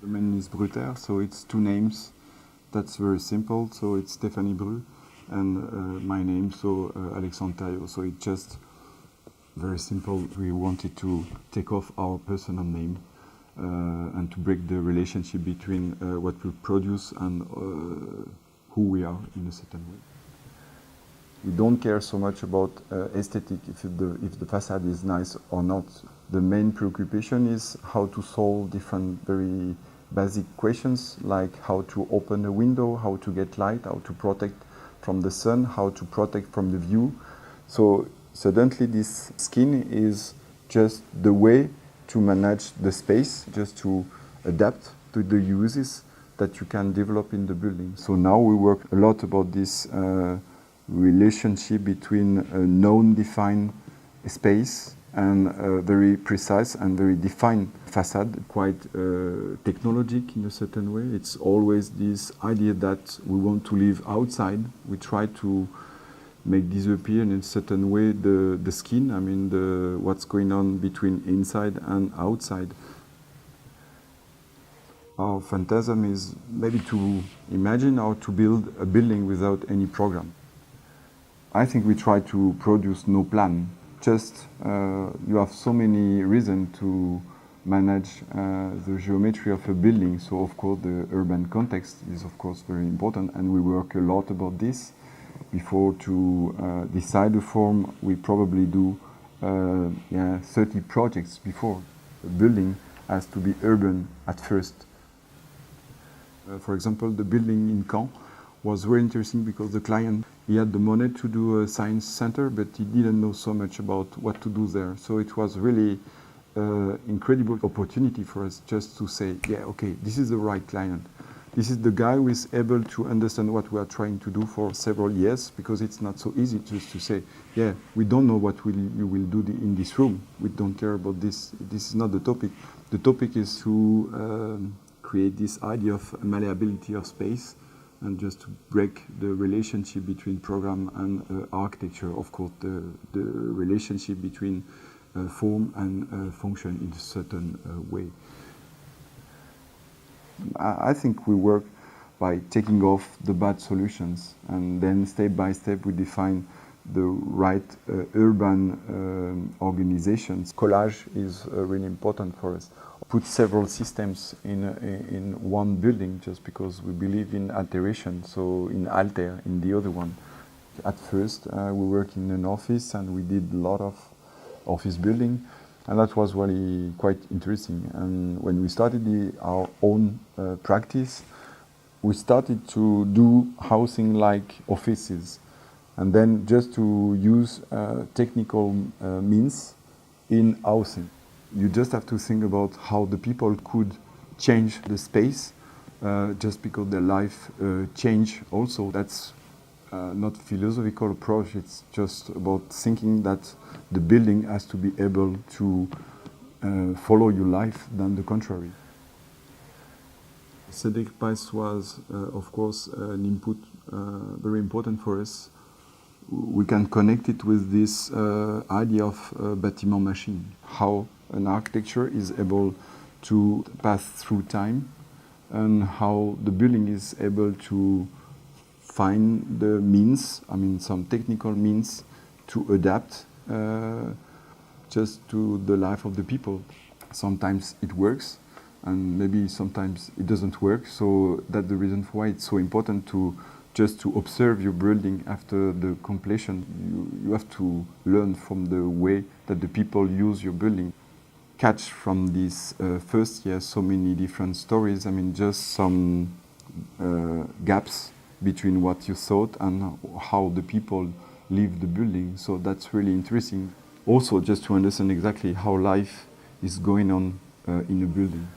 The name is BRUTHER, so it's two names. That's very simple. So it's Stéphanie Bru and my name, so Alexandre Theriot. So it's just very simple. We wanted to take off our personal name and to break the relationship between what we produce and who we are in a certain way. We don't care so much about aesthetic, if the facade is nice or not. The main preoccupation is how to solve different very basic questions, like how to open a window, how to get light, how to protect from the sun, how to protect from the view. So suddenly this skin is just the way to manage the space, just to adapt to the uses that you can develop in the building. So now we work a lot about this relationship between a known defined space and a very precise and very defined facade, quite technologic in a certain way. It's always this idea that we want to live outside. We try to make disappear in a certain way the skin, I mean what's going on between inside and outside. Our phantasm is maybe to imagine how to build a building without any program. I think we try to produce no plan. Just you have so many reasons to manage the geometry of a building. So of course the urban context is of course very important, and we work a lot about this. Before to decide the form, we probably do 30 projects before. A building has to be urban at first. For example, the building in Caen was very interesting because the client, he had the money to do a science center, but he didn't know so much about what to do there. So it was really incredible opportunity for us just to say, yeah, okay, this is the right client. This is the guy who is able to understand what we are trying to do for several years, because it's not so easy just to say, yeah, we don't know what you will do in this room. We don't care about this. This is not the topic. The topic is to create this idea of malleability of space, and just to break the relationship between program and architecture. Of course, the relationship between form and function in a certain way. I think we work by taking off the bad solutions, and then step by step we define the right urban organizations. Collage is really important for us. Put several systems in one building just because we believe in alteration, so in alter, in the other one. At first we worked in an office and we did a lot of office building, and that was really quite interesting. And when we started our own practice, we started to do housing like offices, and then just to use technical means in housing. You just have to think about how the people could change the space just because their life change also. That's not philosophical approach, it's just about thinking that the building has to be able to follow your life than the contrary. Cedric Price was, of course, an input very important for us. We can connect it with this idea of bâtiment machine, how an architecture is able to pass through time, and how the building is able to find the means, I mean some technical means, to adapt just to the life of the people. Sometimes it works, and maybe sometimes it doesn't work, so that's the reason why it's so important to just to observe your building after the completion. You have to learn from the way that the people use your building. Catch from this first year so many different stories, I mean just some gaps between what you thought and how the people live the building. So that's really interesting. Also just to understand exactly how life is going on in a building.